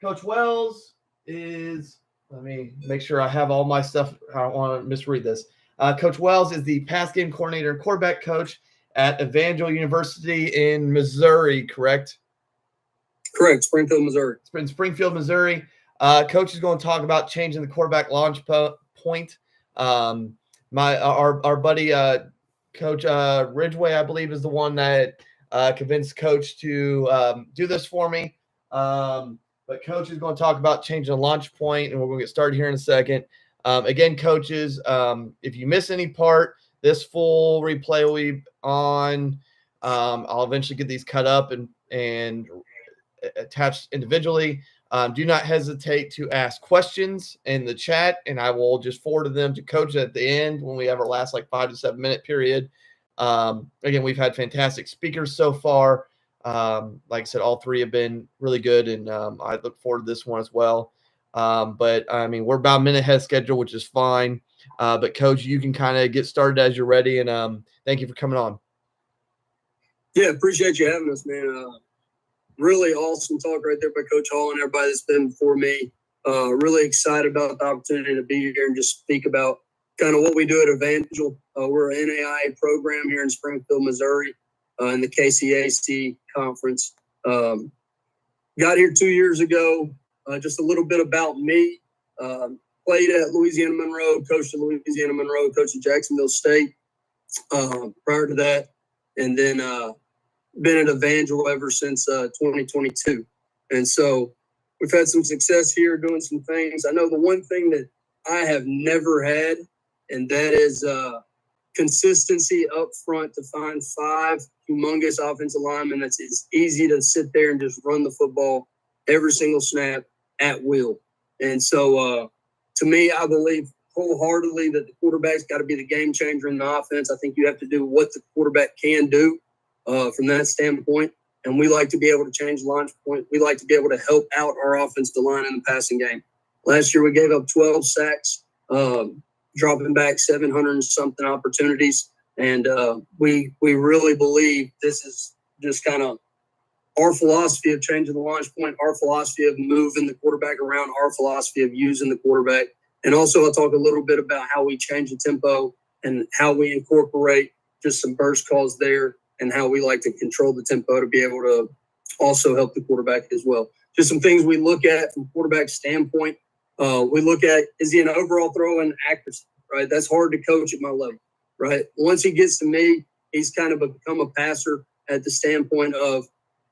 Coach Wells is, let me make sure I have all my stuff. I don't want to misread this. Coach Wells is the pass game coordinator and quarterback coach at Evangel University in Missouri, correct? Correct, Springfield, Missouri. In Springfield, Missouri. Coach is going to talk about changing the quarterback launch point. Our buddy Coach Ridgway, I believe, is the one that convinced Coach to do this for me. But Coach is going to talk about changing the launch point, and we're going to get started here in a second. Again, coaches, if you miss any part, this full replay will be on. I'll eventually get these cut up and attached individually. Do not hesitate to ask questions in the chat, and I will just forward them to Coach at the end when we have our last 5 to 7 minute period. Again, we've had fantastic speakers so far. Like I said, all three have been really good, and I look forward to this one as well. But I mean, we're about a minute ahead of schedule, which is fine. But Coach, you can kind of get started as you're ready, and thank you for coming on. Yeah, appreciate you having us, man. Really awesome talk right there by Coach Hall and everybody that's been before me. Really excited about the opportunity to be here and just speak about kind of what we do at Evangel. We're an NAIA program here in Springfield, Missouri, in the KCAC conference. Got here 2 years ago. Just a little bit about me. Played at Louisiana Monroe, coached at Louisiana Monroe, coached at Jacksonville State prior to that. And then been at Evangel ever since 2022. And so we've had some success here doing some things. I know the one thing that I have never had, and that is consistency up front to find 5 humongous offensive linemen. It's easy to sit there and just run the football every single snap at will. And so to me, I believe wholeheartedly that the quarterback's got to be the game changer in the offense. I think you have to do what the quarterback can do from that standpoint. And we like to be able to change the launch point. We like to be able to help out our offensive line in the passing game. Last year, we gave up 12 sacks, dropping back 700 and something opportunities. And we really believe this is just kind of our philosophy of changing the launch point, our philosophy of moving the quarterback around, our philosophy of using the quarterback. And also I'll talk a little bit about how we change the tempo and how we incorporate just some burst calls there and how we like to control the tempo to be able to also help the quarterback as well. Just some things we look at from quarterback standpoint. We look at, is he an overall throw and accuracy, right? That's hard to coach at my level, right? Once he gets to me, he's kind of become a passer at the standpoint of,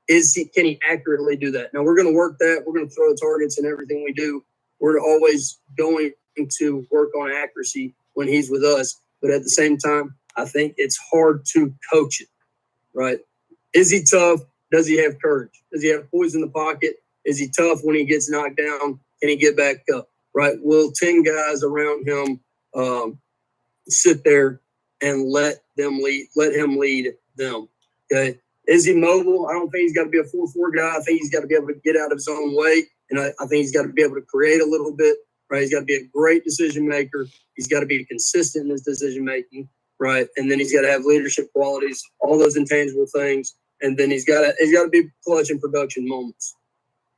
can he accurately do that? Now, we're going to work that. We're going to throw the targets in everything we do. We're always going to work on accuracy when he's with us. But at the same time, I think it's hard to coach it, right? Is he tough? Does he have courage? Does he have poise in the pocket? Is he tough when he gets knocked down? Can he get back up, right? Will 10 guys around him sit there and let him lead them, okay? Is he mobile? I don't think he's got to be a 4-4 guy. I think he's got to be able to get out of his own way. And I think he's got to be able to create a little bit, right? He's got to be a great decision maker. He's got to be consistent in his decision making, right? And then he's got to have leadership qualities, all those intangible things. And then he's got to be clutch in production moments,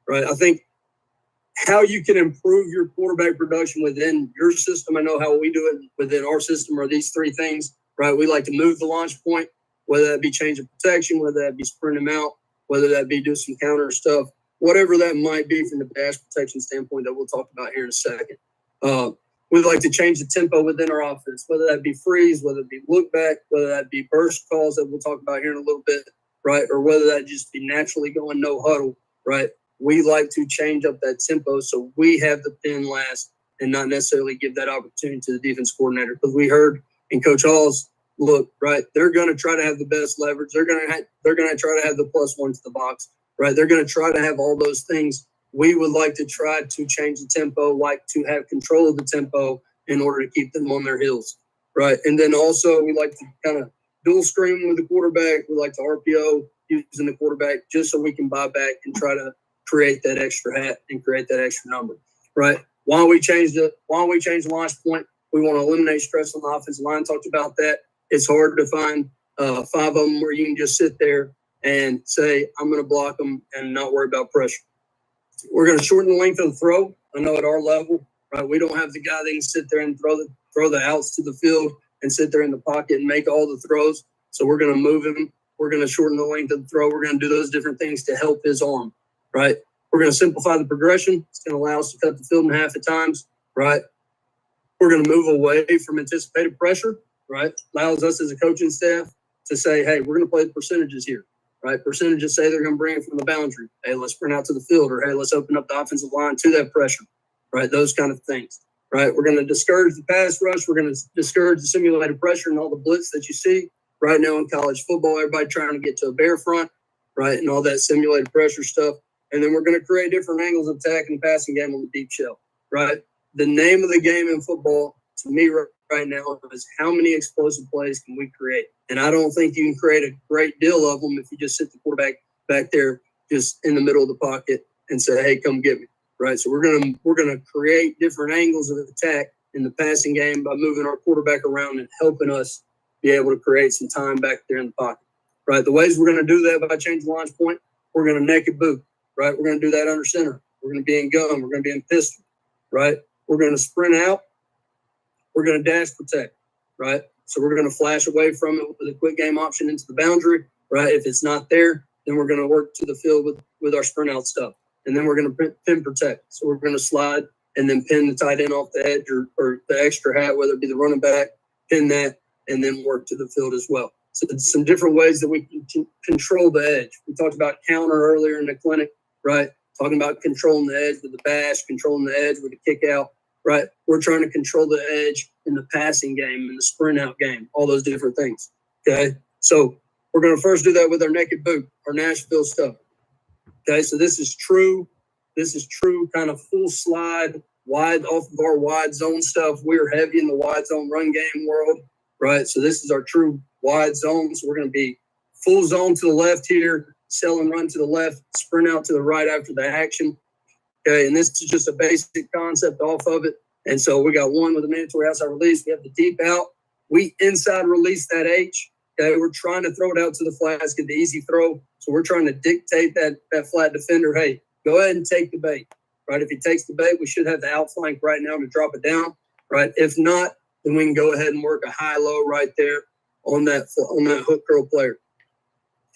right? I think how you can improve your quarterback production within your system, I know how we do it within our system, are these 3 things, right? We like to move the launch point, whether that be change of protection, whether that be sprint him out, whether that be do some counter stuff, whatever that might be from the pass protection standpoint that we'll talk about here in a second. We like to change the tempo within our offense, whether that be freeze, whether it be look back, whether that be burst calls that we'll talk about here in a little bit, right? Or whether that just be naturally going no huddle, right? We like to change up that tempo so we have the pin last and not necessarily give that opportunity to the defense coordinator. Because we heard in Coach Hall's look, right, they're going to try to have the best leverage. They're going to try to have the +1 to the box, right? They're going to try to have all those things. We would like to try to change the tempo, like to have control of the tempo in order to keep them on their heels, right? And then also we like to kind of dual screen with the quarterback. We like to RPO using the quarterback just so we can buy back and try to create that extra hat and create that extra number, right? Why we change the launch point? We want to eliminate stress on the offensive line. Talked about that. It's hard to find 5 of them where you can just sit there and say, I'm going to block them and not worry about pressure. We're going to shorten the length of the throw. I know at our level, right, we don't have the guy that can sit there and throw the outs to the field and sit there in the pocket and make all the throws. So we're going to move him. We're going to shorten the length of the throw. We're going to do those different things to help his arm, right? We're going to simplify the progression. It's going to allow us to cut the field in half at times, right? We're going to move away from anticipated pressure, right? Allows us as a coaching staff to say, hey, we're going to play the percentages here, right? Percentages say they're going to bring it from the boundary. Hey, let's sprint out to the field, or hey, let's open up the offensive line to that pressure, right? Those kind of things, right? We're going to discourage the pass rush. We're going to discourage the simulated pressure and all the blitz that you see right now in college football. Everybody trying to get to a bear front, right? And all that simulated pressure stuff. And then we're going to create different angles of attack and passing game on the deep shell, right? The name of the game in football, to me right now, is how many explosive plays can we create? And I don't think you can create a great deal of them if you just sit the quarterback back there just in the middle of the pocket and say, hey, come get me, right? So we're gonna create different angles of attack in the passing game by moving our quarterback around and helping us be able to create some time back there in the pocket, right? The ways we're going to do that by changing the launch point, we're going to naked boot, right? We're going to do that under center. We're going to be in gun. We're going to be in pistol, right? We're going to sprint out. We're going to dash protect, right? So we're going to flash away from it with a quick game option into the boundary, right? If it's not there, then we're going to work to the field with our sprint out stuff. And then we're going to pin protect. So we're going to slide and then pin the tight end off the edge or the extra hat, whether it be the running back, pin that, and then work to the field as well. So it's some different ways that we can control the edge. We talked about counter earlier in the clinic, right? Talking about controlling the edge with the bash, controlling the edge with the kick out, right? We're trying to control the edge in the passing game, in the sprint out game, all those different things, okay? So we're going to first do that with our naked boot, our Nashville stuff, okay? So this is true kind of full slide, wide off of our wide zone stuff. We're heavy in the wide zone run game world, right? So this is our true wide zone. So we're going to be full zone to the left here, sell and run to the left, sprint out to the right after the action. Okay, and this is just a basic concept off of it. And so we got one with a mandatory outside release. We have the deep out. We inside release that H. Okay, we're trying to throw it out to the flats, get the easy throw. So we're trying to dictate that flat defender, hey, go ahead and take the bait, right? If he takes the bait, we should have the outflank right now to drop it down, right? If not, then we can go ahead and work a high-low right there on that hook curl player,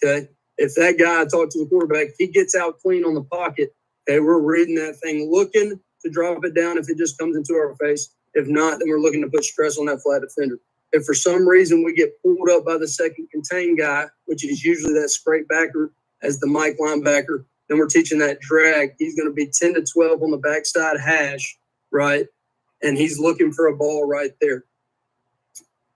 okay? If that guy, I talked to the quarterback, he gets out clean on the pocket, okay, we're reading that thing, looking to drop it down if it just comes into our face. If not, then we're looking to put stress on that flat defender. If for some reason we get pulled up by the second contain guy, which is usually that scrape backer as the Mike linebacker, then we're teaching that drag. He's going to be 10 to 12 on the backside hash, right? And he's looking for a ball right there.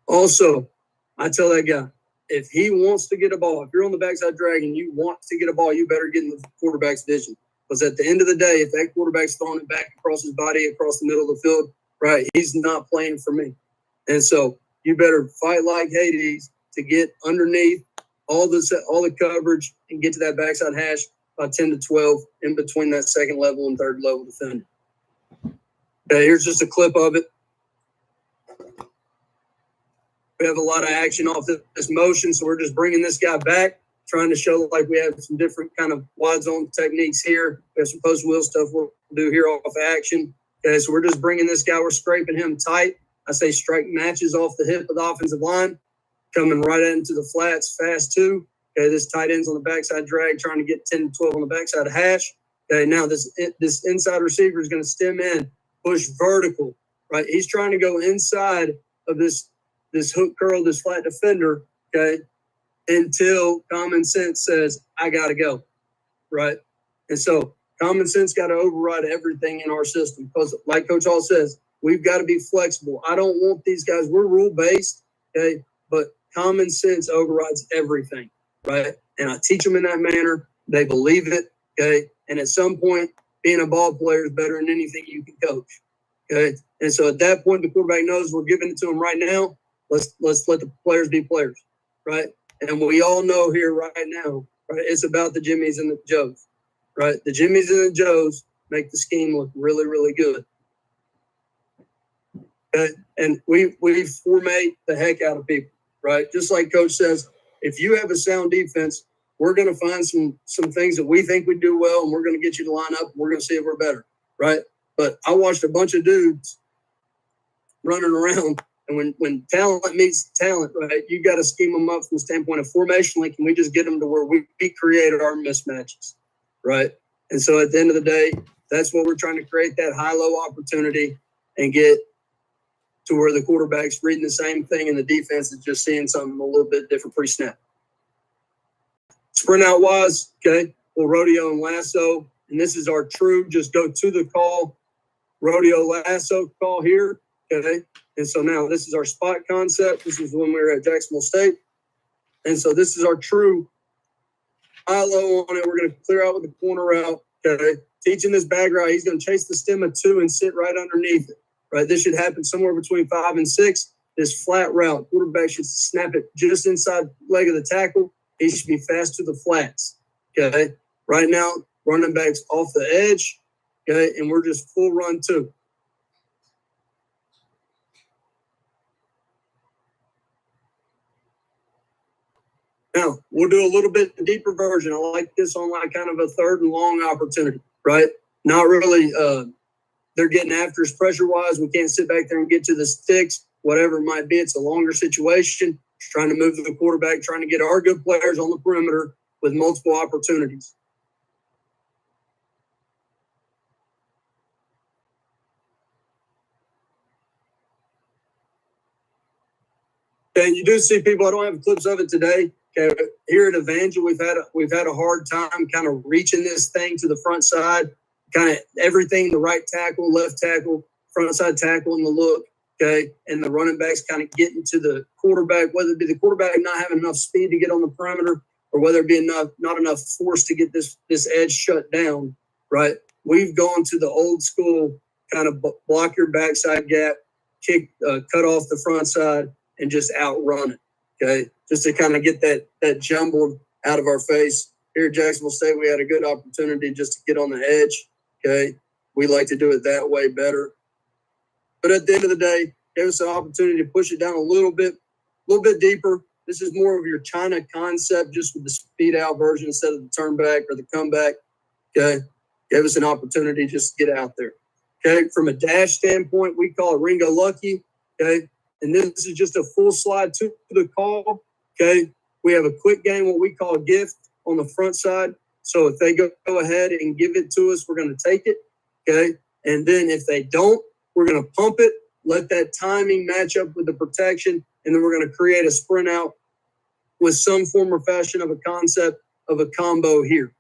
Also, I tell that guy, if he wants to get a ball, if you're on the backside drag and you want to get a ball, you better get in the quarterback's vision. Because at the end of the day, if that quarterback's throwing it back across his body, across the middle of the field, right, he's not playing for me. And so you better fight like Hades to get underneath all the coverage and get to that backside hash by 10 to 12 in between that second level and third level defender. Okay, here's just a clip of it. We have a lot of action off this motion, so we're just bringing this guy back, trying to show like we have some different kind of wide zone techniques here. We have some post wheel stuff we'll do here off action. Okay, so we're just bringing this guy. We're scraping him tight. I say strike matches off the hip of the offensive line, coming right into the flats fast too. Okay, this tight end's on the backside drag, trying to get 10 to 12 on the backside hash. Okay, now this inside receiver is going to stem in, push vertical, right? He's trying to go inside of this hook curl, this flat defender, okay, until common sense says, I got to go, right? And so common sense got to override everything in our system because, like Coach Hall says, we've got to be flexible. I don't want these guys, we're rule-based, okay, but common sense overrides everything, right? And I teach them in that manner. They believe it, okay? And at some point, being a ball player is better than anything you can coach, okay? And so at that point, the quarterback knows we're giving it to him right now. Let's let the players be players, right? And we all know here right now, right, it's about the Jimmies and the Joes, right? The Jimmies and the Joes make the scheme look really, really good. Okay? And we formate the heck out of people, right? Just like Coach says, if you have a sound defense, we're going to find some things that we think we do well, and we're going to get you to line up, and we're going to see if we're better, right? But I watched a bunch of dudes running around, and when talent meets talent, right, you got to scheme them up from the standpoint of formationally, can we just get them to where we create our mismatches, right? And so at the end of the day, that's what we're trying to create, that high-low opportunity and get to where the quarterback's reading the same thing and the defense is just seeing something a little bit different pre-snap. Sprint out wise, okay, we'll rodeo and lasso, and this is our true, just go to the call, rodeo lasso call here, okay? And so now this is our spot concept. This is when we were at Jacksonville State. And so this is our true high-low on it. We're going to clear out with the corner route, okay? Teaching this bag route, he's going to chase the stem of 2 and sit right underneath it, right? This should happen somewhere between 5 and 6. This flat route, quarterback should snap it just inside leg of the tackle. He should be fast to the flats, okay? Right now, running backs off the edge, okay? And we're just full run 2. Now, we'll do a little bit deeper version. I like this on like kind of a 3rd and long opportunity, right? Not really, they're getting after us pressure-wise. We can't sit back there and get to the sticks, whatever it might be. It's a longer situation. Just trying to move the quarterback, trying to get our good players on the perimeter with multiple opportunities. And you do see people, I don't have clips of it today. Okay, here at Evangel, we've had a hard time kind of reaching this thing to the front side, kind of everything, the right tackle, left tackle, front side tackle in the look, okay, and the running backs kind of getting to the quarterback, whether it be the quarterback not having enough speed to get on the perimeter or whether it be not enough force to get this edge shut down, right? We've gone to the old school kind of block your backside gap, kick, cut off the front side, and just outrun it, okay? Just to kind of get that jumbled out of our face. Here at Jacksonville State, we had a good opportunity just to get on the edge, okay? We like to do it that way better. But at the end of the day, gave us an opportunity to push it down a little bit deeper. This is more of your China concept, just with the speed out version instead of the turn back or the comeback, okay? Gave us an opportunity just to get out there, okay? From a dash standpoint, we call it Ringo Lucky, okay? And this is just a full slide to the call, okay? We have a quick game, what we call a gift on the front side. So if they go ahead and give it to us, we're going to take it, okay? And then if they don't, we're going to pump it, let that timing match up with the protection, and then we're going to create a sprint out with some form or fashion of a concept of a combo here,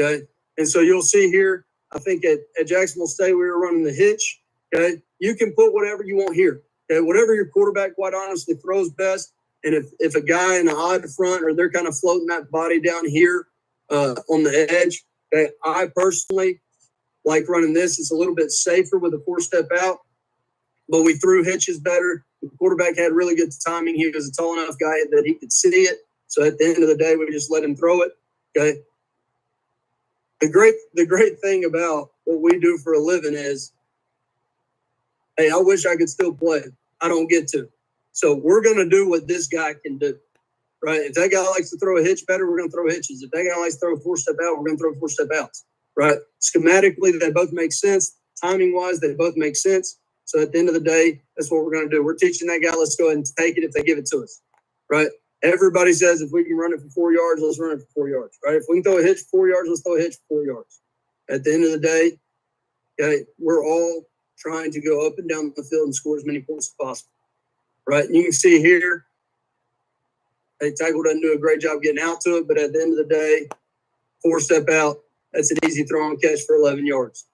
okay? And so you'll see here, I think at Jacksonville State, we were running the hitch, okay? You can put whatever you want here. Okay, whatever your quarterback, quite honestly, throws best. And if a guy in the odd front or they're kind of floating that body down here on the edge, okay, I personally like running this. It's a little bit safer with a 4-step out, but we threw hitches better. The quarterback had really good timing. He was a tall enough guy that he could see it. So at the end of the day, we just let him throw it. Okay. The great thing about what we do for a living is, hey, I wish I could still play. I don't get to. So we're going to do what this guy can do, right? If that guy likes to throw a hitch better, we're going to throw hitches. If that guy likes to throw a 4-step out, we're going to throw 4-step outs, right? Schematically, they both make sense. Timing-wise, they both make sense. So at the end of the day, that's what we're going to do. We're teaching that guy, let's go ahead and take it if they give it to us, right? Everybody says if we can run it for 4 yards, let's run it for 4 yards, right? If we can throw a hitch for 4 yards, let's throw a hitch for 4 yards. At the end of the day, okay, we're all trying to go up and down the field and score as many points as possible, right? And you can see here, hey, tackle doesn't do a great job getting out to it, but at the end of the day, 4-step out, that's an easy throw and catch for 11 yards.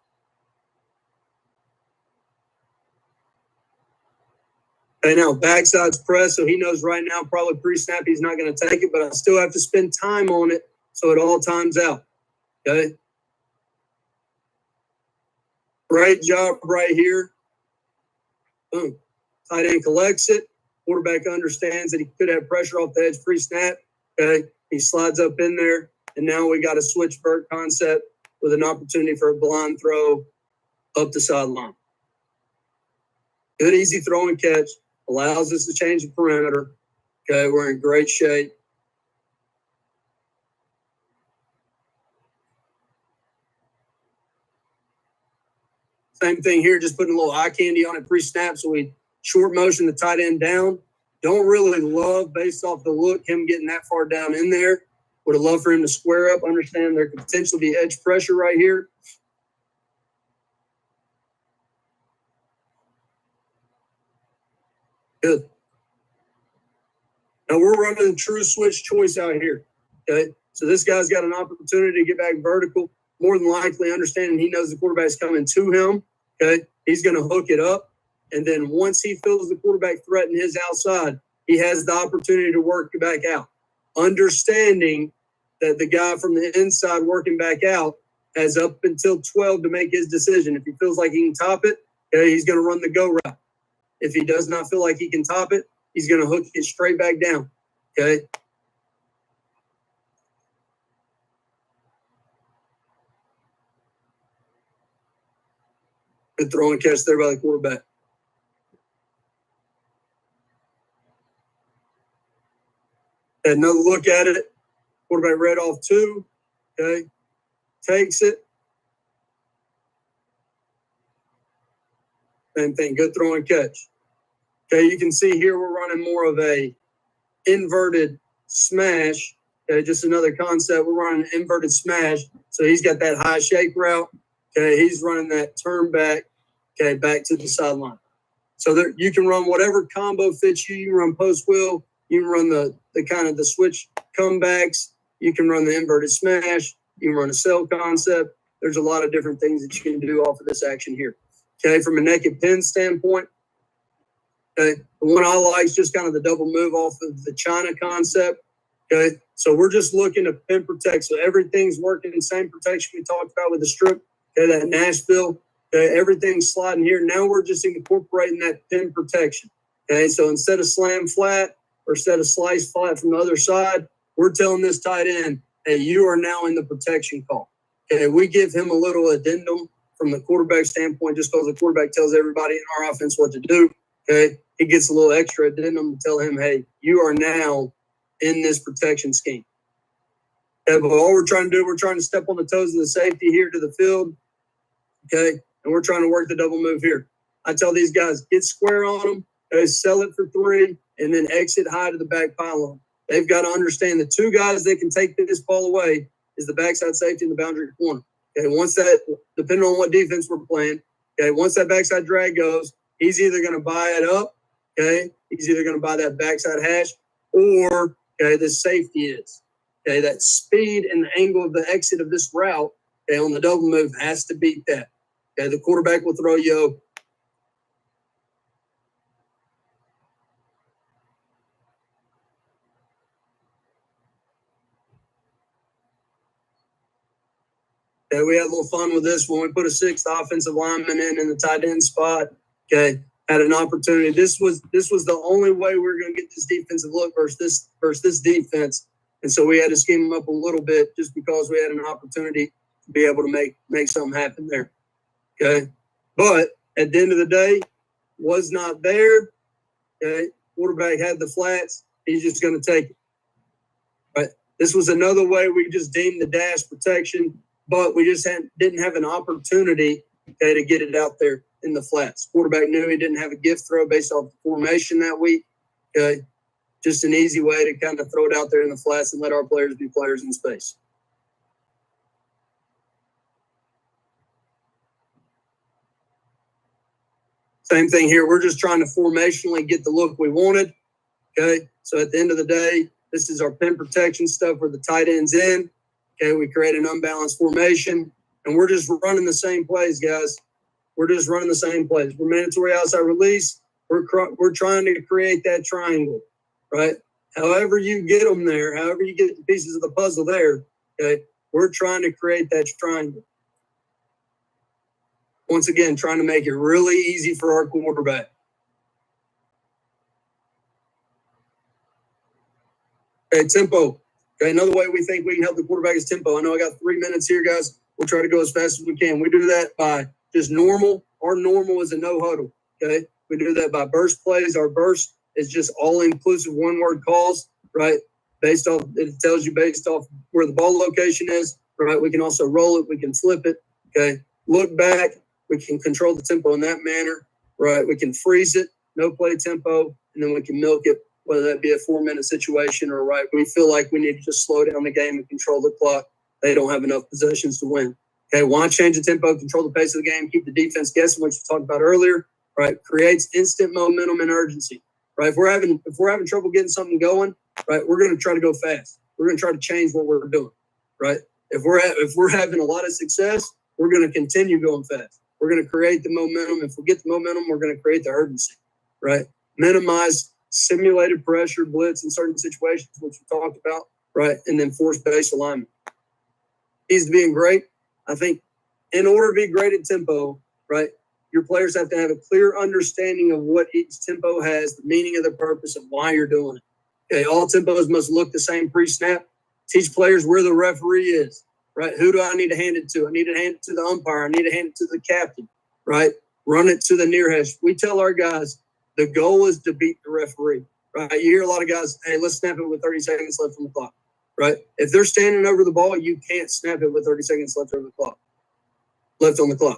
Okay, now backside's press, so he knows right now probably pre-snap he's not going to take it, but I still have to spend time on it so it all times out, okay? Great job right here. Boom. Tight end collects it. Quarterback understands that he could have pressure off the edge pre-snap. Okay. He slides up in there. And now we got a switch vert concept with an opportunity for a blind throw up the sideline. Good, easy throw and catch. Allows us to change the perimeter. Okay. We're in great shape. Same thing here, just putting a little eye candy on it pre-snap. So we short motion the tight end down. Don't really love, based off the look, him getting that far down in there. Would have loved for him to square up, understand there could potentially be edge pressure right here. Good. Now we're running a true switch choice out here. Okay. So this guy's got an opportunity to get back vertical, more than likely understanding he knows the quarterback's coming to him. Okay. He's going to hook it up. And then once he feels the quarterback threaten his outside, he has the opportunity to work back out. Understanding that the guy from the inside working back out has up until 12 to make his decision. If he feels like he can top it, okay, he's going to run the go route. If he does not feel like he can top it, he's going to hook it straight back down. Okay. Good throw and catch there by the quarterback. Had another look at it. Quarterback read off 2. Okay. Takes it. Same thing. Good throw and catch. Okay. You can see here we're running more of a inverted smash. Okay. Just another concept. We're running an inverted smash. So he's got that high shake route. Okay. He's running that turn back. Okay. Back to the sideline. So there, you can run whatever combo fits you. You can run post wheel. You can run the kind of the switch comebacks. You can run the inverted smash. You can run a cell concept. There's a lot of different things that you can do off of this action here. Okay, from a naked pin standpoint, okay, the one I like is just kind of the double move off of the China concept. Okay, so we're just looking to pin protect. So everything's working the same protection we talked about with the strip. Okay, that Nashville. Okay, everything's sliding here. Now we're just incorporating that pin protection. Okay, so instead of slam flat or instead of slice flat from the other side, we're telling this tight end, hey, you are now in the protection call. Okay, we give him a little addendum from the quarterback standpoint, just because the quarterback tells everybody in our offense what to do. Okay, he gets a little extra addendum to tell him, hey, you are now in this protection scheme. Okay, but all we're trying to do, we're trying to step on the toes of the safety here to the field. Okay, and we're trying to work the double move here. I tell these guys, get square on them, okay, sell it for 3, and then exit high to the back pylon. They've got to understand the 2 guys that can take this ball away is the backside safety and the boundary corner. Okay, once that, depending on what defense we're playing, okay, once that backside drag goes, he's either going to buy it up, okay, he's either going to buy that backside hash, or, okay, the safety is. Okay, that speed and the angle of the exit of this route, okay, on the double move has to beat that. Okay, the quarterback will throw you over. Okay, we had a little fun with this when we put a 6th offensive lineman in the tight end spot. Okay, had an opportunity. This was the only way we were going to get this defensive look versus this defense, and so we had to scheme them up a little bit just because we had an opportunity to be able to make something happen there. Okay, but at the end of the day, was not there. Okay, quarterback had the flats. He's just going to take it. Right. This was another way we just deemed the dash protection, but we just didn't have an opportunity, okay, to get it out there in the flats. Quarterback knew he didn't have a gift throw based off the formation that week. Okay, just an easy way to kind of throw it out there in the flats and let our players be players in space. Same thing here. We're just trying to formationally get the look we wanted. Okay, so at the end of the day, this is our pin protection stuff where the tight end's in. Okay, we create an unbalanced formation, and we're just running the same plays, guys. We're just running the same plays. We're mandatory outside release. We're trying to create that triangle, right? However you get them there, however you get the pieces of the puzzle there, okay, we're trying to create that triangle. Once again, trying to make it really easy for our quarterback. Okay, tempo. Okay, another way we think we can help the quarterback is tempo. I know I got 3 minutes here, guys. We'll try to go as fast as we can. We do that by just normal. Our normal is a no huddle. Okay, we do that by burst plays. Our burst is just all inclusive one-word calls, right? Based off, it tells you based off where the ball location is, right? We can also roll it. We can flip it. Okay, look back. we can control the tempo in that manner, right? We can freeze it, no play tempo, and then we can milk it, whether that be a 4-minute situation or, right, we feel like we need to just slow down the game and control the clock. They don't have enough possessions to win. Okay, why change the tempo, control the pace of the game, keep the defense guessing, which we talked about earlier, right? Creates instant momentum and urgency, right? If we're having trouble getting something going, right, we're going to try to go fast. We're going to try to change what we're doing, right? If we're having a lot of success, we're going to continue going fast. We're going to create the momentum. If we get the momentum, we're going to create the urgency, right? Minimize simulated pressure, blitz in certain situations, which we talked about, right? And then force base alignment. Keys to being great. I think in order to be great at tempo, right, your players have to have a clear understanding of what each tempo has, the meaning of the purpose, and why you're doing it. Okay, all tempos must look the same pre-snap. Teach players where the referee is, right? Who do I need to hand it to? I need to hand it to the umpire. I need to hand it to the captain, right? Run it to the near hash. We tell our guys the goal is to beat the referee, right? You hear a lot of guys, hey, let's snap it with 30 seconds left on the clock, right? If they're standing over the ball, you can't snap it with 30 seconds left on the clock.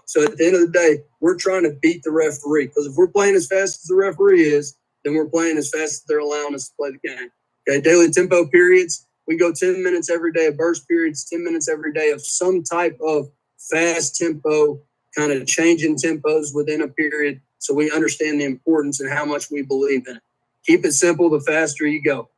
So at the end of the day, we're trying to beat the referee, because if we're playing as fast as the referee is, then we're playing as fast as they're allowing us to play the game. Okay, daily tempo periods. We go 10 minutes every day of burst periods, 10 minutes every day of some type of fast tempo, kind of changing tempos within a period, so we understand the importance and how much we believe in it. Keep it simple. The faster you go.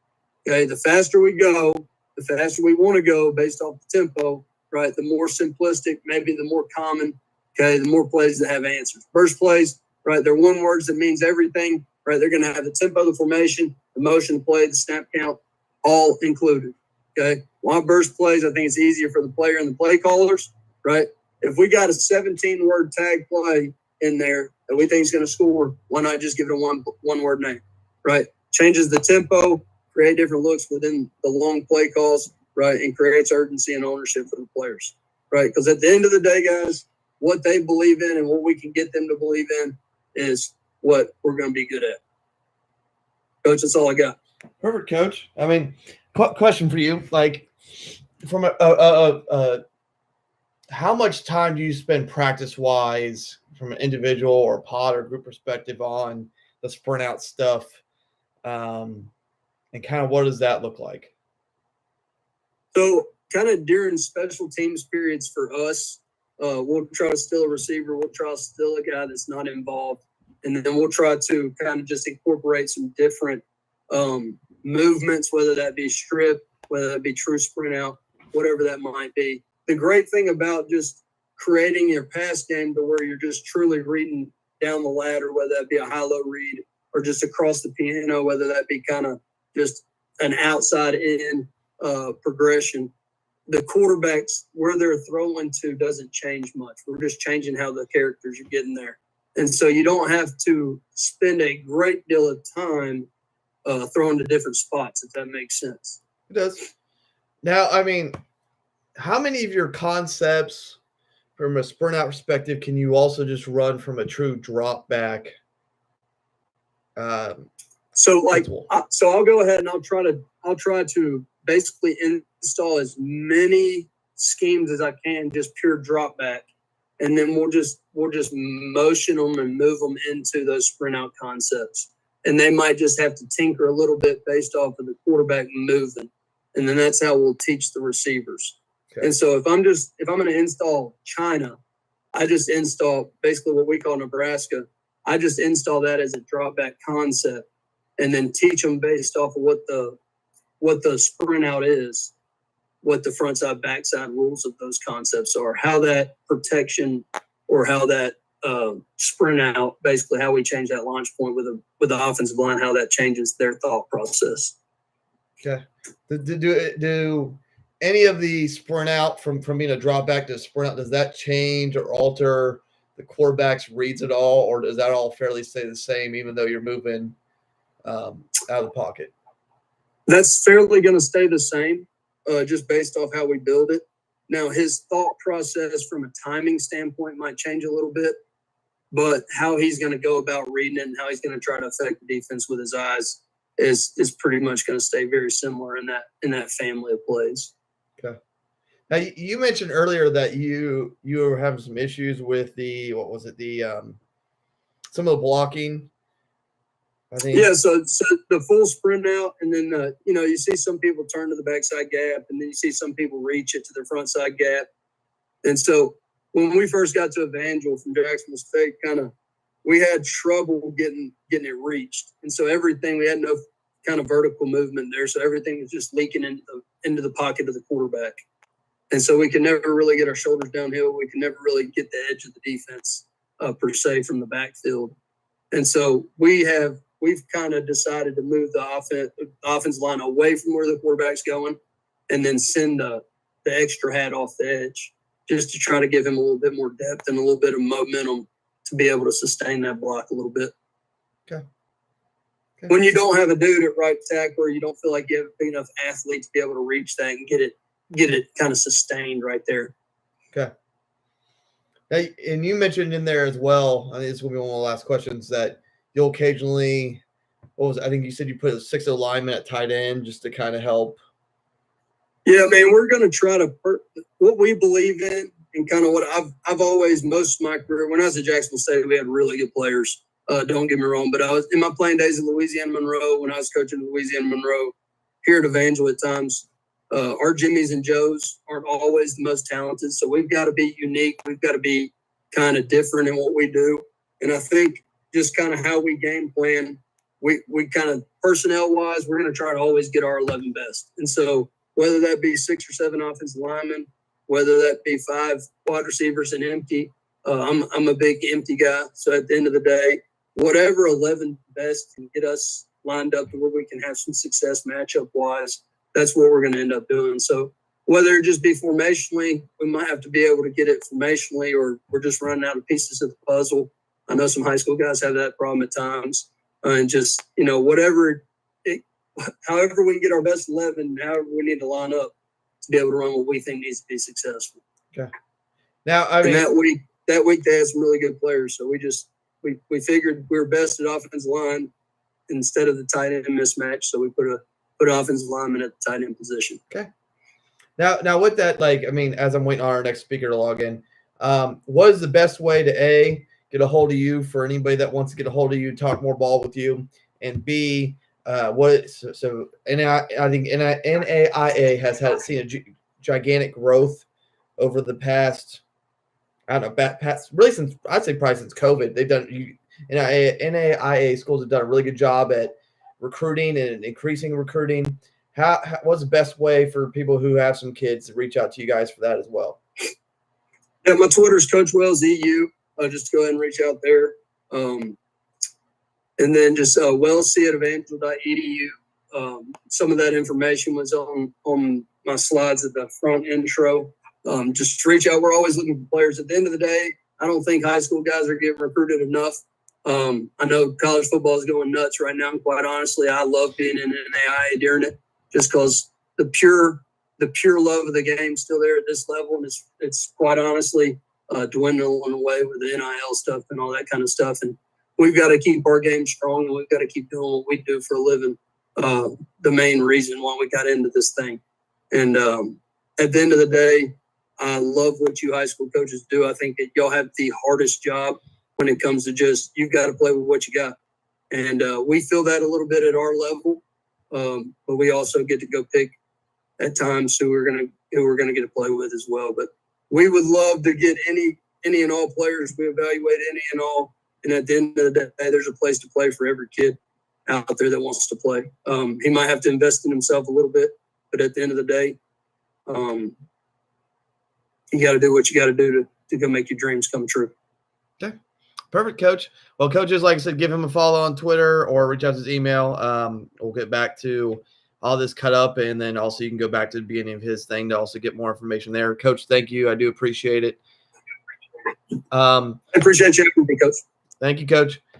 Okay, the faster we go, the faster we want to go based off the tempo, right? The more simplistic, maybe the more common, okay, the more plays that have answers. Burst plays, right? They're one words that means everything, right? They're going to have the tempo, the formation, the motion, the play, the snap count, all included, okay? Why burst plays? I think it's easier for the player and the play callers, right? If we got a 17-word tag play in there that we think is going to score, why not just give it a one-word name, right? Changes the tempo, create different looks within the long play calls, right, and creates urgency and ownership for the players, right? Because at the end of the day, guys, what they believe in and what we can get them to believe in is what we're going to be good at. Coach, that's all I got. Perfect, Coach. I mean, question for you, like, from how much time do you spend practice-wise from an individual or pod or group perspective on the sprint out stuff, and kind of what does that look like? So kind of during special teams periods for us, we'll try to steal a receiver. We'll try to steal a guy that's not involved. And then we'll try to kind of just incorporate some different movements, whether that be strip, whether that be true sprint out, whatever that might be. The great thing about just creating your pass game to where you're just truly reading down the ladder, whether that be a high-low read or just across the piano, whether that be kind of just an outside-in progression, the quarterbacks, where they're throwing to doesn't change much. We're just changing how the characters are getting there. And so you don't have to spend a great deal of time throwing to different spots, if that makes sense. It does. Now, I mean, how many of your concepts from a sprint out perspective can you also just run from a true drop back? So I'll go ahead and I'll try to basically install as many schemes as I can, just pure drop back. And then we'll just motion them and move them into those sprint out concepts. And they might just have to tinker a little bit based off of the quarterback moving. And then that's how we'll teach the receivers. Okay. And so if I'm going to install China, I just install basically what we call Nebraska. I just install that as a drop back concept and then teach them based off of what the sprint out is, what the front side, back side rules of those concepts are, how that protection or how that sprint out, basically how we change that launch point with the offensive line, how that changes their thought process. Okay. Do any of the sprint out from being a drop back to a sprint out, does that change or alter the quarterback's reads at all, or does that all fairly stay the same even though you're moving out of the pocket? That's fairly going to stay the same, just based off how we build it. Now, his thought process from a timing standpoint might change a little bit, but how he's going to go about reading it and how he's going to try to affect the defense with his eyes is pretty much going to stay very similar in that family of plays. Okay. Now, you mentioned earlier that you were having some issues with what was it? Some of the blocking. I think. Yeah, so the full sprint out, and then you see some people turn to the backside gap, and then you see some people reach it to their front side gap. And so when we first got to Evangel from Jacksonville State, we had trouble getting it reached, and so we had no kind of vertical movement there, so everything was just leaking into the pocket of the quarterback, and so we could never really get our shoulders downhill. We could never really get the edge of the defense per se from the backfield, and so we've kind of decided to move the offense line away from where the quarterback's going, and then send the extra hat off the edge, just to try to give him a little bit more depth and a little bit of momentum to be able to sustain that block a little bit. Okay. When you don't have a dude at right tackle, or you don't feel like you have a big enough athlete to be able to reach that and get it kind of sustained right there. Okay. Now, and you mentioned in there as well, I think this will be one of the last questions, that you'll occasionally, I think you said you put a 6-0 lineman at tight end just to kind of help. Yeah, man, we're going to try to what we believe in, and kind of what I've always, most of my career, when I was at Jacksonville State, we had really good players. Don't get me wrong, but I was in my playing days in Louisiana Monroe, when I was coaching Louisiana Monroe, here at Evangel at times, our Jimmies and Joes aren't always the most talented, so we've got to be unique. We've got to be kind of different in what we do, and I think just kind of how we game plan, we kind of personnel-wise, we're going to try to always get our 11 best, and so whether that be 6 or 7 offensive linemen, whether that be 5 wide receivers and empty. I'm a big empty guy. So at the end of the day, whatever 11 best can get us lined up to where we can have some success matchup-wise, that's what we're going to end up doing. So whether it just be formationally, we might have to be able to get it formationally, or we're just running out of pieces of the puzzle. I know some high school guys have that problem at times. And just, however we can get our best 11, however we need to line up to be able to run what we think needs to be successful. Okay. Now, I mean, that week they had some really good players, so we figured we were best at offensive line instead of the tight end mismatch, so we put offensive lineman at the tight end position. Okay. Now with that, as I'm waiting on our next speaker to log in, what is the best way to get a hold of you for anybody that wants to get a hold of you, talk more ball with you, and B, I think NAIA has seen a gigantic growth over the past, I don't know, really since probably since COVID. They've done NAIA schools have done a really good job at recruiting and increasing recruiting. What's the best way for people who have some kids to reach out to you guys for that as well? Yeah, my Twitter's Coach Wells EU. Just go ahead and reach out there. And then just wellc@evangel.edu. Some of that information was on my slides at the front intro. Just reach out. We're always looking for players. At the end of the day, I don't think high school guys are getting recruited enough. I know college football is going nuts right now. And quite honestly, I love being in NAIA during it, just because the pure love of the game is still there at this level, and it's quite honestly dwindling away with the NIL stuff and all that kind of stuff. And we've got to keep our game strong, and we've got to keep doing what we do for a living. The main reason why we got into this thing. And at the end of the day, I love what you high school coaches do. I think that y'all have the hardest job when it comes to just, you've got to play with what you got. And we feel that a little bit at our level, but we also get to go pick at times who we're gonna get to play with as well. But we would love to get any and all players. We evaluate any and all. And at the end of the day, there's a place to play for every kid out there that wants to play. He might have to invest in himself a little bit, but at the end of the day, you got to do what you got to do to go make your dreams come true. Okay. Perfect, Coach. Well, coaches, like I said, give him a follow on Twitter or reach out to his email. We'll get back to all this cut up, and then also you can go back to the beginning of his thing to also get more information there. Coach, thank you. I do appreciate it. I appreciate you having me, Coach. Thank you, Coach.